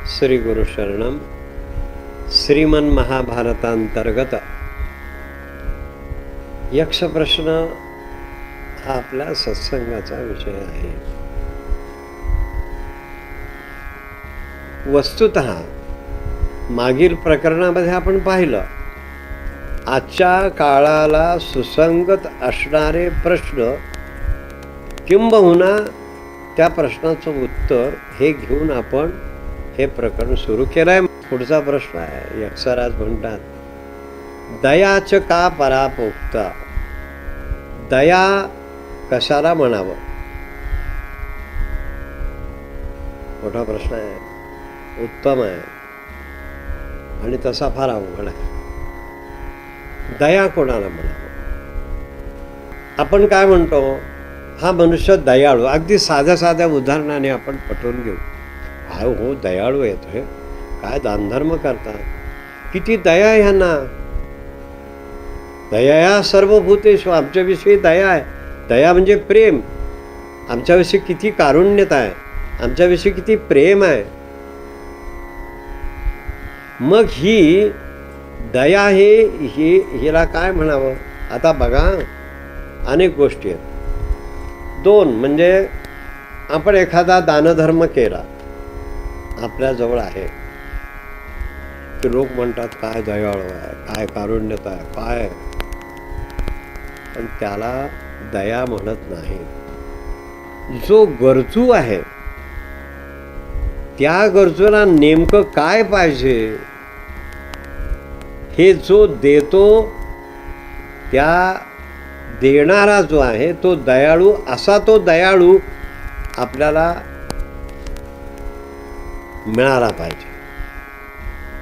श्री गुरु शरणम. श्रीमन महाभारतांतर्गत यक्ष प्रश्न हा आपल्या सत्संगाचा विषय आहे. वस्तुतः मागील प्रकरणामध्ये आपण पाहिलं, आजच्या काळाला सुसंगत असणारे प्रश्न किंबहुना त्या प्रश्नाचं उत्तर हे घेऊन आपण हे प्रकरण सुरू केलं आहे. पुढचा प्रश्न आहे. यक्षराज म्हणतात, दयाच का परापोक्ता, दया कशाला म्हणावं? मोठा प्रश्न आहे, उत्तम आहे आणि तसा फार अवघड आहे. दया कोणाला म्हणावं? आपण काय म्हणतो, हा मनुष्य दयाळू. अगदी साध्या साध्या उदाहरणाने आपण पटवून घेऊ. काय हो, दयाळू येतोय, काय दानधर्म करतात, किती दया आहे ह्यांना. दया सर्वभूतेषु, आमच्याविषयी दया आहे. दया म्हणजे प्रेम. आमच्याविषयी किती कारुण्यता आहे, आमच्याविषयी किती प्रेम आहे. मग ही दया हिला काय म्हणावं? आता बघा, अनेक गोष्टी आहेत. दोन म्हणजे आपण एखादा दानधर्म केला, आपल्याजवळ आहे, की लोक म्हणतात काय दयाळू आहे, काय कारुण्यता आहे, काय, पण त्याला दया म्हणत नाही. जो गरजू आहे त्या गरजूला नेमकं काय पाहिजे हे जो देतो, त्या देणारा जो आहे तो दयाळू, असा तो दयाळू आपल्याला मिळाला पाहिजे.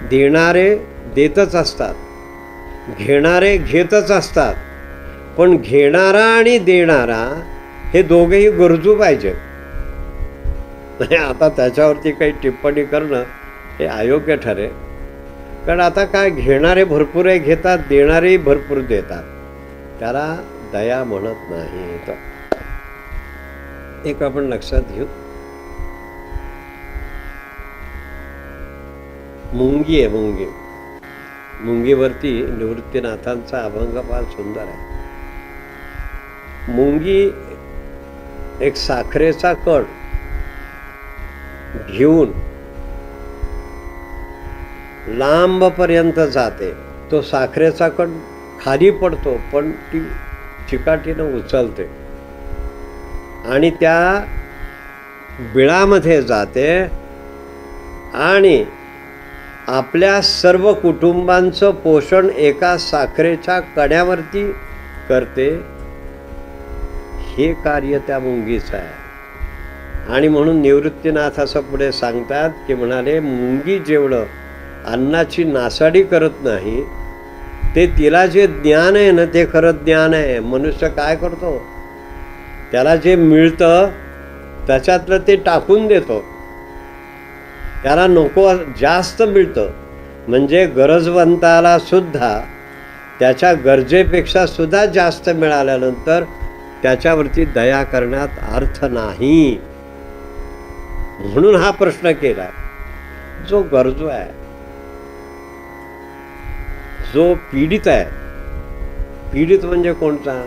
देणारे देतच असतात, घेणारे घेतच असतात, पण घेणारा आणि देणारा हे दोघेही गरजू पाहिजे. आता त्याच्यावरती काही टिप्पणी करणं हे अयोग्य ठरेल, कारण आता काय, घेणारे भरपूर आहे घेतात, देणारेही भरपूर देतात, त्याला दया म्हणत नाही. तर एक आपण लक्षात घेऊ. मुंगी आहे, मुंगी. मुंगीवरती निवृत्तीनाथांचा अभंग फार सुंदर आहे. मुंगी एक साखरेचा कण घेऊन लांबपर्यंत जाते. तो साखरेचा कण खाली पडतो, पण ती चिकाटीनं उचलते आणि त्या बिळामध्ये जाते आणि आपल्या सर्व कुटुंबांचं पोषण एका साखरेच्या कण्यावरती करते. हे कार्य त्या मुंगीचं आहे. आणि म्हणून निवृत्तीनाथ असं पुढे सांगतात, की म्हणाले, मुंगी जेवढं अन्नाची नासाडी करत नाही, ते तिला जे ज्ञान आहे ना, ते खरं ज्ञान आहे. मनुष्य काय करतो, त्याला जे मिळतं त्याच्यातलं ते टाकून देतो, त्याला नको जास्त मिळतं. म्हणजे गरजवंताला सुद्धा त्याच्या गरजेपेक्षा सुद्धा जास्त मिळाल्यानंतर त्याच्यावरती दया करण्यात अर्थ नाही. म्हणून हा प्रश्न केला. जो गरजू आहे, जो पीडित आहे, पीडित म्हणजे कोणता?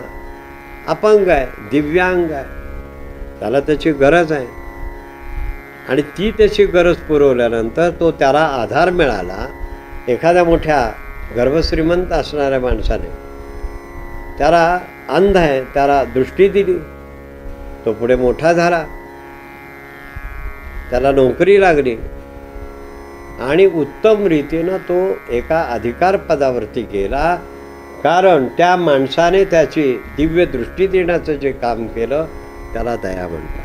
अपंग आहे, दिव्यांग आहे, त्याला त्याची गरज आहे आणि ती त्याची गरज पुरवल्यानंतर तो त्याला आधार मिळाला. एखाद्या मोठ्या गर्भश्रीमंत असणाऱ्या माणसाने, त्याला अंध आहे, त्याला दृष्टी दिली, तो पुढे मोठा झाला, त्याला नोकरी लागली आणि उत्तम रीतीनं तो एका अधिकार पदावरती गेला, कारण त्या माणसाने त्याची दिव्य दृष्टी देण्याचं जे काम केलं त्याला दया म्हणतात.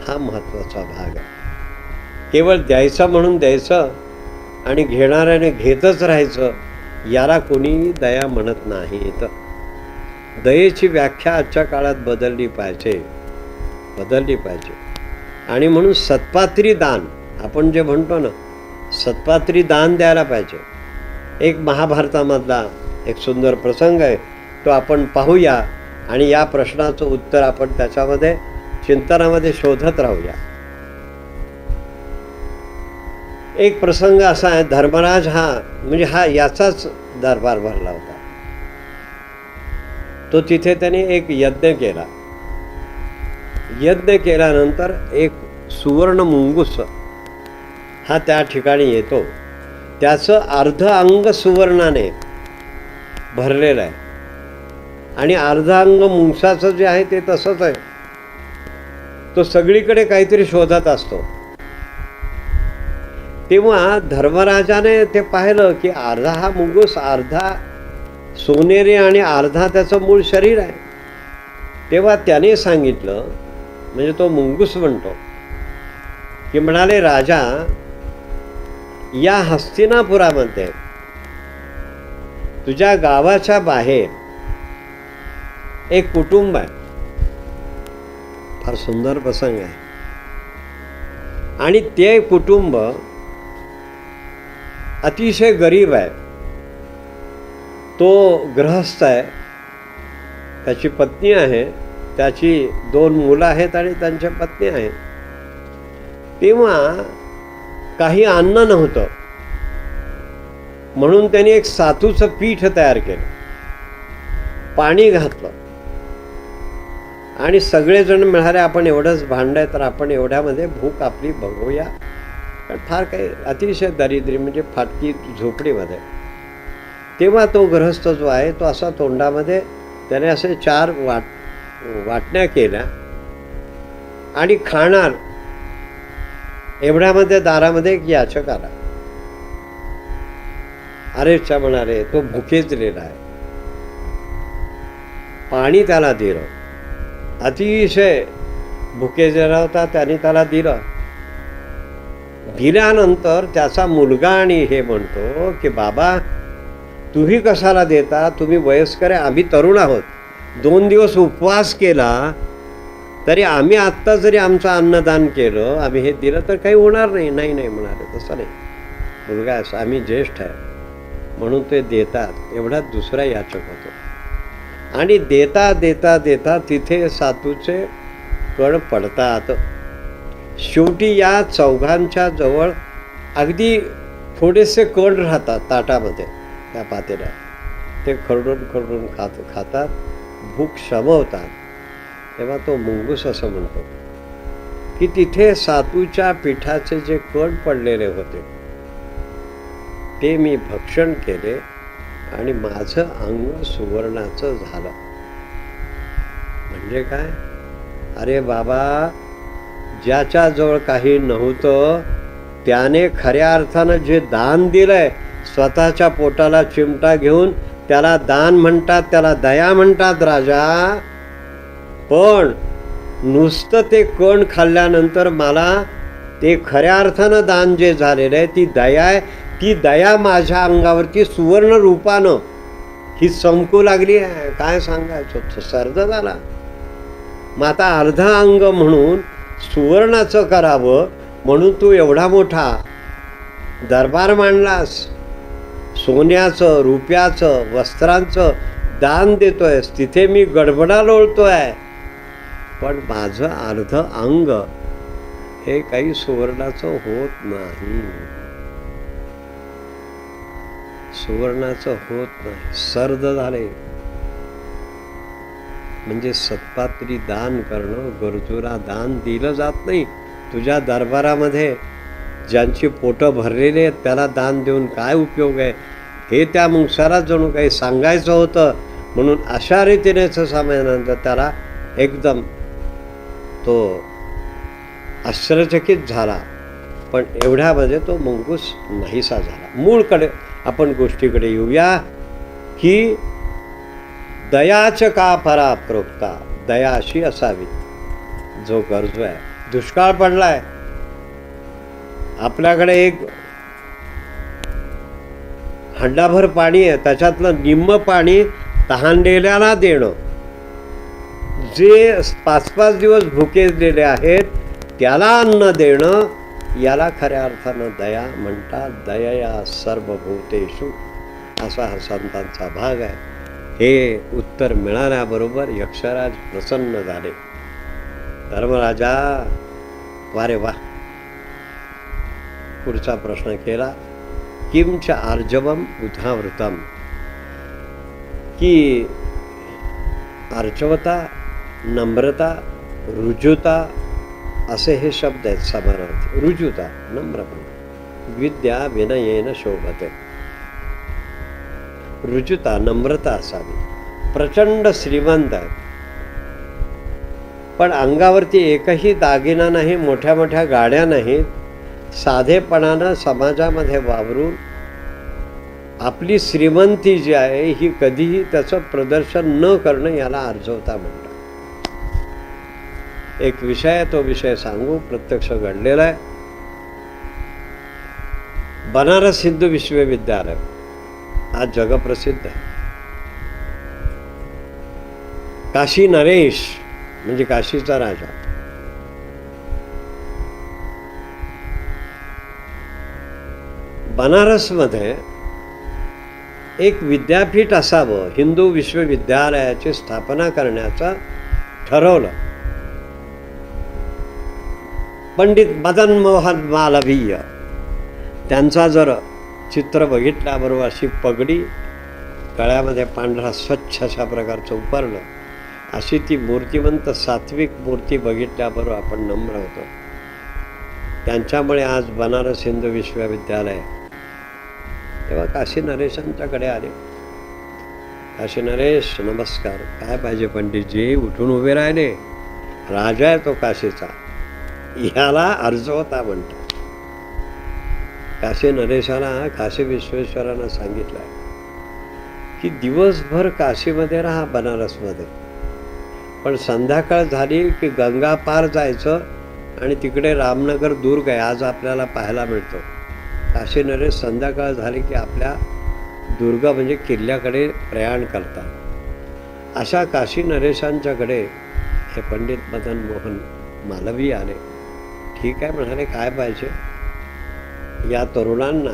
हा महत्वाचा भाग आहे. केवळ द्यायचं म्हणून द्यायचं आणि घेणाऱ्याने घेतच राहायचं, याला कोणी दया म्हणत नाही. तर दयेची व्याख्या आजच्या काळात बदलली पाहिजे. आणि म्हणून सत्पात्री दान, आपण जे म्हणतो ना, सत्पात्री दान द्यायला पाहिजे. एक महाभारतामधला एक सुंदर प्रसंग आहे, तो आपण पाहूया आणि या प्रश्नाचं उत्तर आपण त्याच्यामध्ये चिंतनामध्ये शोधत राहूया. एक प्रसंग असा आहे, धर्मराज हा म्हणजे हा याचाच दरबार भरला होता. तो तिथे त्याने एक यज्ञ केला. यज्ञ केल्यानंतर एक सुवर्ण मुंगूस हा त्या ठिकाणी येतो. त्याचं अर्ध अंग सुवर्णाने भरलेलं आहे आणि अर्ध अंग मुंगसाचं जे आहे ते तसंच आहे. तो सगळीकडे काहीतरी शोधत असतो. तेव्हा धर्मराजाने ते पाहिलं की अर्धा हा मुंगूस, अर्धा सोनेरी आणि अर्धा त्याचं मूळ शरीर आहे. तेव्हा त्याने सांगितलं, म्हणजे तो मुंगूस म्हणतो की म्हणाले, राजा, या हस्तिनापुरामध्ये तुझ्या गावाच्या बाहेर एक कुटुंब आहे. फार सुंदर प्रसंग आहे. आणि ते कुटुंब अतिशय गरीब आहे. तो गृहस्थ आहे, त्याची पत्नी आहे, त्याची 2 मुलं आहेत आणि त्यांच्या पत्नी आहेत. तेव्हा काही अन्न नव्हतं, म्हणून त्यांनी एक सातूचं पीठ तयार केलं, पाणी घातलं आणि सगळेजण मिळाले, आपण एवढंच भांड आहे तर आपण एवढ्यामध्ये भूक आपली बघूया. कारण फार काही अतिशय दारिद्र्य म्हणजे फाटकी झोपडीमध्ये. तेव्हा तो गृहस्थ जो आहे तो असा तोंडामध्ये त्याने असे 4 वाटण्या केल्या आणि खाणार एवढ्यामध्ये दारामध्ये एक याचक आला. अरेच्या म्हणाले, तो भुकेजलेला आहे. पाणी त्याला दिलं, अतिशय भुकेजलेला होता, त्याने त्याला दिलं. दिल्यानंतर त्याचा मुलगा आणि हे म्हणतो की बाबा, तुम्ही कशाला देता, तुम्ही वयस्कर आहे, आम्ही तरुण आहोत. 2 दिवस उपवास केला तरी आम्ही आत्ता जरी आमचं अन्नदान केलं, आम्ही हे दिलं तर काही होणार नाही. नाही नाही म्हणाले, तसं नाही. मुलगा असं, आम्ही ज्येष्ठ आहे म्हणून ते देतात. एवढा दुसरा याचक होतो. आणि देता देता देता तिथे सातूचे कण पडतात. शेवटी या चौघांच्या जवळ अगदी थोडेसे कण राहतात ताटामध्ये, त्या पातेल्यात. ते खरडून खरडून खातात, भूक शमवतात. तेव्हा तो मुंगूस असं म्हणतो की तिथे सातूच्या पिठाचे जे कण पडलेले होते ते मी भक्षण केले आणि माझं अंग सुवर्णाचं झालं. म्हणजे काय? अरे बाबा, ज्याच्याजवळ काही नव्हतं त्याने खऱ्या अर्थानं जे दान दिलंय, स्वतःच्या पोटाला चिमटा घेऊन, त्याला दान म्हणतात, त्याला दया म्हणतात राजा. पण नुसतं ते कण खाल्ल्यानंतर मला ते खऱ्या अर्थानं दान जे झालेलं आहे ती दया आहे. ती दया माझ्या अंगावरती सुवर्ण रूपानं ही चमकू लागली आहे. काय सांगायचं, सर्द झाला. मग आता अर्ध अंग म्हणून सुवर्णाचं करावं म्हणून तू एवढा मोठा दरबार मांडलास, सोन्याचं, रुपयाचं, वस्त्रांचं दान देतोयस. तिथे मी गडबडा लोळतोय, पण माझं अर्ध अंग हे काही सुवर्णाचं होत नाही. सुवर्णाचं होत नाही, सर्द झाले. म्हणजे सत्पात्री दान करणं, गरजूला दान दिलं जात नाही. तुझ्या दरबारामध्ये ज्यांची पोटं भरलेली आहेत त्याला दान देऊन काय उपयोग आहे, हे त्या मुंगसाला जणू काही सांगायचं होतं. म्हणून अशा रीतीनेच सामान्यानंतर त्याला एकदम तो आश्चर्यचकित झाला. पण एवढ्यामध्ये तो मुंगूस नाहीसा झाला. मूळकडे आपण गोष्टीकडे येऊया की दयाच का परा प्रोक्ता, दया अशी असावी. जो गरजू आहे, दुष्काळ पडलाय, आपल्याकडे एक हंडाभर पाणी आहे, त्याच्यातलं निम्म पाणी तहानलेल्याला देणं, जे 5-5 दिवस भुकेलेले आहेत त्याला अन्न देणं, याला खऱ्या अर्थानं दया म्हणतात. दयया सर्वभूतेषु, असा हा संतांचा भाग आहे. हे उत्तर मिळाल्याबरोबर यक्षराज प्रसन्न झाले. धर्मराजा, वारे वा, पुढचा प्रश्न केला, किम च आर्जवम उदावृतम, की आर्जवता, नम्रता, रुजुता असे हे शब्द आहेत समानार्थी. रुजुता नम्रपणा, विद्या विनयेन शोभते. रुजुता नम्रता असावी. प्रचंड श्रीमंत आहेत, पण अंगावरती एकही दागिना नाही, मोठ्या मोठ्या गाड्या नाहीत, साधेपणानं समाजामध्ये वावरून आपली श्रीमंती जी आहे ही कधीही त्याचं प्रदर्शन न करणं याला आर्जवता म्हणतात. एक विषय आहे, तो विषय सांगू, प्रत्यक्ष घडलेला आहे. बनारस हिंदू विश्वविद्यालय आज जगप्रसिद्ध आहे. काशी नरेश म्हणजे काशीचा राजा, बनारसमध्ये एक विद्यापीठ असावं, हिंदू विश्वविद्यालयाची स्थापना करण्याचं ठरवलं. पंडित मदन मोहन मालवीय त्यांचा जर चित्र बघितल्याबरोबर अशी पगडी, गळ्यामध्ये पांढरा स्वच्छ अशा प्रकारचं उपरणं, अशी ती मूर्तिवंत सात्विक मूर्ती बघितल्याबरोबर आपण नम्र होतो. त्यांच्यामुळे आज बनारस हिंदू विश्वविद्यालय. तेव्हा काशी नरेशांच्याकडे आले. काशी नरेश नमस्कार, काय पाहिजे पंडितजी? उठून उभे राहिले. राजा आहे तो काशीचा, याला अर्जवता म्हणतात. काशी नरेशाला काशी विश्वेश्वरानं सांगितलं आहे की दिवसभर काशीमध्ये राहा, बनारसमध्ये, पण संध्याकाळ झाली की गंगा पार जायचं आणि तिकडे रामनगर दुर्ग आहे, आज आपल्याला पाहायला मिळतो. काशी नरेश संध्याकाळ झाली की आपल्या दुर्ग म्हणजे किल्ल्याकडे प्रयाण करतात. अशा काशी नरेशांच्याकडे हे पंडित मदन मोहन मालवीय आले. ठीक आहे म्हणाले, काय पाहिजे? या तरुणांना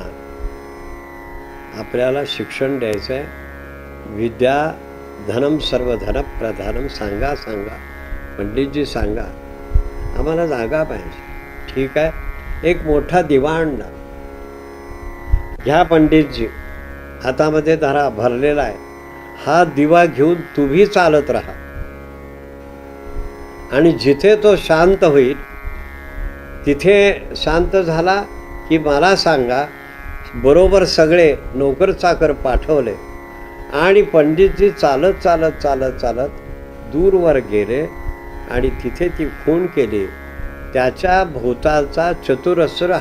आपल्याला शिक्षण द्यायचं आहे. विद्या धनम सर्व धन प्रधानम. सांगा सांगा पंडितजी सांगा, आम्हाला जागा पाहिजे. ठीक आहे, एक मोठा दिवा आणला. घ्या पंडितजी, हातामध्ये धरा, भरलेला आहे. हा दिवा घेऊन तुम्ही चालत राहा आणि जिथे तो शांत होईल तिथे शांत झाला की मला सांगा. बरोबर सगळे नोकर चाकर पाठवले आणि पंडितजी चालत चालत चालत चालत दूरवर गेले आणि तिथे ती खूण केली. त्याच्या भोवतालचा चतुरस्र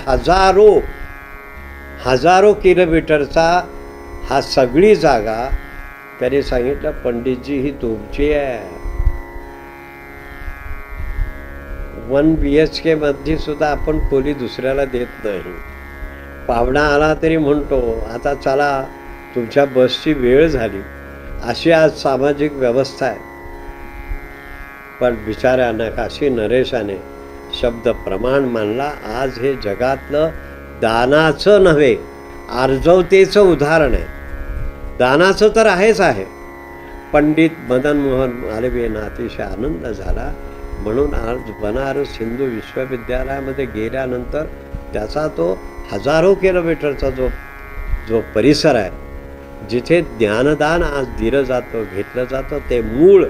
हजारो किलोमीटरचा हा सगळी जागा त्याने सांगितलं, पंडितजी ही तुमची आहे. 1 BHK मध्ये सुद्धा आपण खोली दुसऱ्याला देत नाही. पाहुणा आला तरी म्हणतो आता चला तुमच्या बसची वेळ झाली, अशी आज सामाजिक व्यवस्था आहे. पण बिचाऱ्यानं काशी नरेशाने शब्द प्रमाण मानला. आज हे जगातलं दानाचं नव्हे, आर्जवतेचं उदाहरण आहे. दानाचं तर आहेच आहे. पंडित मदन मोहन मालवीयांना अतिशय आनंद झाला. म्हणून आज बनारस हिंदू विश्वविद्यालयामध्ये गेल्यानंतर त्याचा तो हजारो किलोमीटरचा जो परिसर आहे, जिथे ज्ञानदान आज दिलं जातं, घेतलं जातं, ते मूळ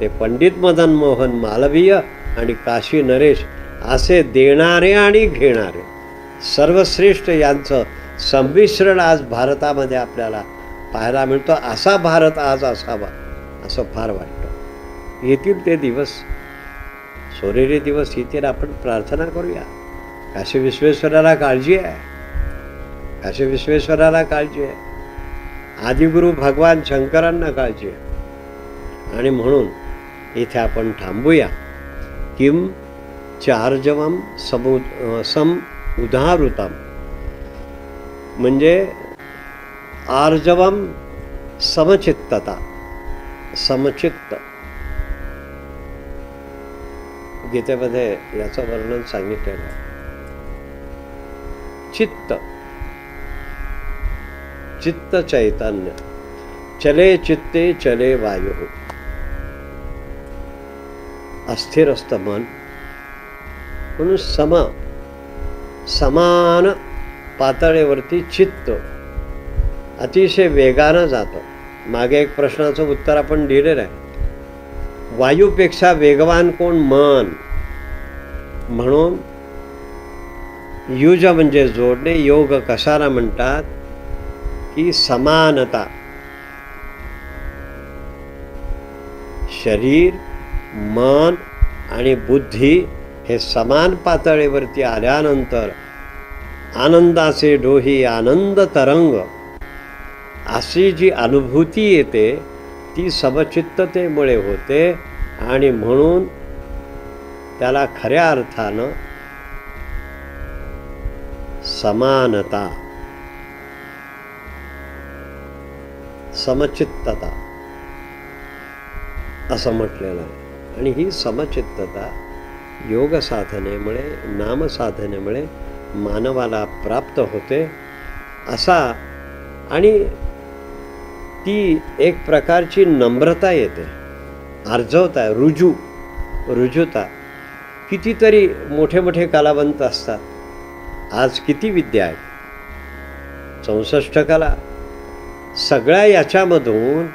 ते पंडित मदन मोहन मालवीय आणि काशी नरेश असे देणारे आणि घेणारे सर्वश्रेष्ठ यांचं संमिश्रण आज भारतामध्ये आपल्याला पाहायला मिळतं. असा भारत आज असावा असं फार वाटतं. येतील ते दिवस, सोनेरी दिवस येतील. आपण प्रार्थना करूया. काशी विश्वेश्वराला काळजी आहे, काशी विश्वेश्वराला काळजी आहे, आदिगुरु भगवान शंकरांना काळजी आहे. आणि म्हणून इथे आपण थांबूया. किम चार्जवम सम उदाहृतम म्हणजे आर्जवम समचित्तता, समचित्त. गीतेमध्ये याचं वर्णन सांगितलेलं आहे. चित्त, चित्त चैतन्य. चले चित्ते चले वायु. अस्थिर असतं मन, म्हणून समान पातळीवरती चित्त अतिशय वेगानं जातं. मागे एक प्रश्नाचं उत्तर आपण दिलेलं आहे. वायूपेक्षा वेगवान कोण? मन. म्हणून युज म्हणजे जोडणे. योग कशाला म्हणतात? की समानता. शरीर, मन आणि बुद्धी हे समान पातळीवरती आल्यानंतर आनंदाचे डोही आनंद तरंग अशी जी अनुभूती येते ती समचित्ततेमुळे होते. आणि म्हणून त्याला खऱ्या अर्थानं समानता, समचित्तता असं म्हटलेलं आहे. आणि ही समचित्तता योग साधनेमुळे, नामसाधनेमुळे मानवाला प्राप्त होते. असा आणि ती एक प्रकारची नम्रता येते, आर्जवता, रुजुता. कितीतरी मोठे मोठे कलावंत असतात. आज किती विद्या आहेत, 64 कला. सगळ्या याच्यामधून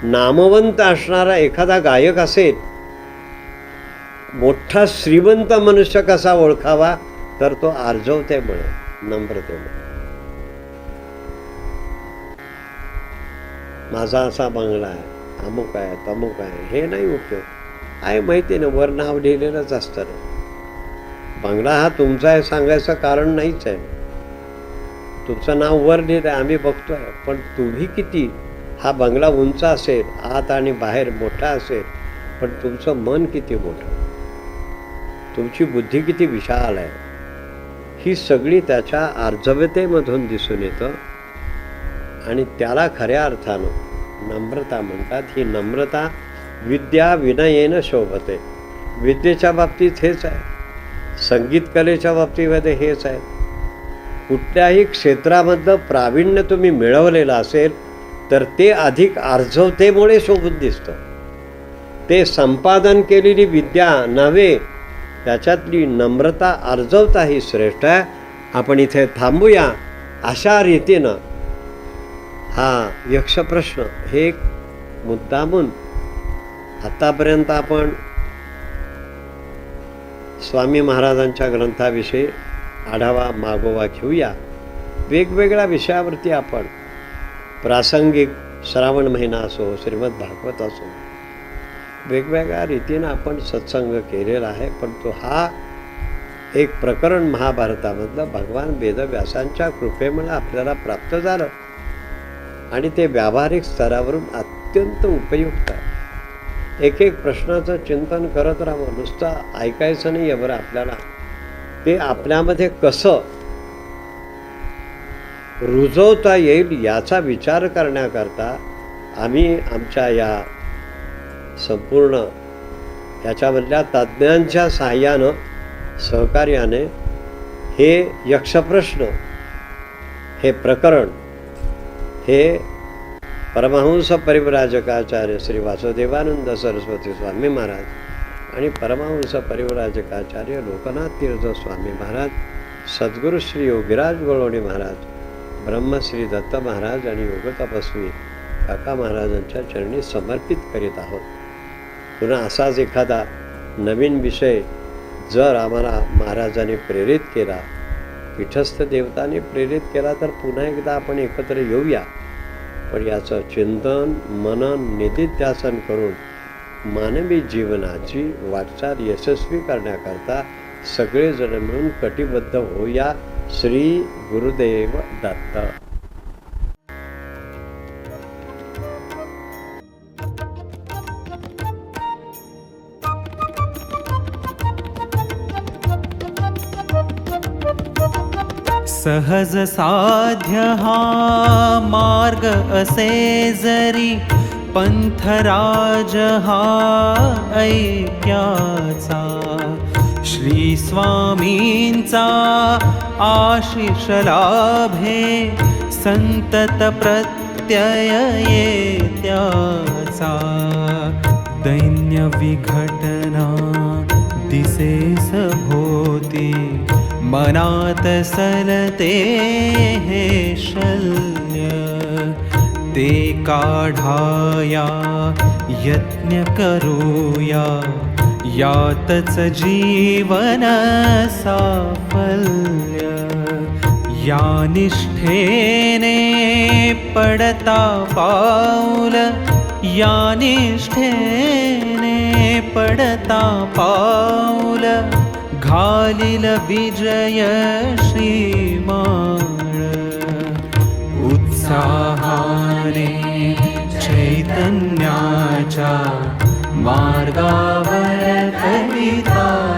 नामवंत असणारा एखादा गायक असेल, मोठा श्रीमंत मनुष्य कसा ओळखावा? तर तो आर्जवतेमुळे, नम्रतेमुळे. माझा असा बंगला आहे, अमुक आहे, तमुक आहे, हे नाही उपयोग. आहे माहिती ना, वर नाव लिहिलेलंच असतं ना. बंगला हा तुमचा आहे सांगायचं कारण नाहीच आहे. तुमचं नाव वर लिहिलं आहे, आम्ही बघतोय. पण तुम्ही किती, हा बंगला उंच असेल, आत आणि बाहेर मोठा असेल, पण तुमचं मन किती मोठं, तुमची बुद्धी किती विशाल आहे, ही सगळी त्याच्या आर्जवतेमधून दिसून येतं. आणि त्याला खऱ्या अर्थानं नम्रता म्हणतात. ही नम्रता विद्या विनयेन शोभते. विद्येच्या बाबतीत हेच आहे, संगीत कलेच्या बाबतीमध्ये हेच आहे. कुठल्याही क्षेत्रामधलं प्रावीण्य तुम्ही मिळवलेलं असेल तर ते अधिक आर्जवतेमुळे शोभून दिसतं. ते संपादन केलेली विद्या नव्हे, त्याच्यातली नम्रता, आर्जवता ही श्रेष्ठ आहे. आपण इथे थांबूया. अशा रीतीनं हा यक्षप्रश्न हे एक मुद्दामून आतापर्यंत आपण स्वामी महाराजांच्या ग्रंथाविषयी आढावा मागोवा घेऊया. वेगवेगळ्या विषयावरती आपण प्रासंगिक श्रावण महिना असो, श्रीमद भागवत असो, वेगवेगळ्या रीतीनं आपण सत्संग केलेला आहे. पण तो हा एक प्रकरण महाभारतामधलं भगवान वेदव्यासांच्या कृपेमुळे आपल्याला प्राप्त झालं आणि ते व्यावहारिक स्तरावरून अत्यंत उपयुक्त आहे. एक एक प्रश्नाचं चिंतन करत राहावं, नुसतं ऐकायचं नाही आहे बरं. आपल्याला ते आपल्यामध्ये कसं रुजवता येईल याचा विचार करण्याकरता आम्ही आमच्या या संपूर्ण ह्याच्यामधल्या तज्ज्ञांच्या साहाय्यानं, सहकार्याने हे यक्षप्रश्न हे प्रकरण हे परमहंस परिव्राजकाचार्य श्री वासुदेवानंद सरस्वती स्वामी महाराज आणि परमहंस परिव्राजकाचार्य लोकनाथ तीर्थ स्वामी महाराज, सद्गुरू श्री योगीराज गोळवणे महाराज, ब्रह्मश्री दत्त महाराज आणि योगतपस्वी काका महाराजांच्या चरणी समर्पित करीत आहोत. पुन्हा असाच एखादा नवीन विषय जर आम्हाला महाराजांनी प्रेरित केला, पीठस्थ देवतांनी प्रेरित केला, तर पुन्हा एकदा आपण एकत्र येऊया. पण याचं चिंतन, मनन, निधिध्यासन करून मानवी जीवनाची वाटचाल यशस्वी करण्याकरता सगळेजण मिळून कटिबद्ध होऊया. श्री गुरुदेव दत्त. सहज साध्य हा मार्ग असे जरी, पंथराज हा ऐक्याचा. श्री स्वामींचा आशिष लाभे, संतत प्रत्यय येत्याचा. दैन्य विघटना दिसे सभोवती, मनात सलते हे शल्य ते काढाया यज्ञ करूया यातच जीवन साफल्य या निष्ठेने पडता पाऊल या निष्ठेने पडता पाऊल घालील विजय श्रीमाळ उत्साहाने चैतन्याच्या मार्गावर कविता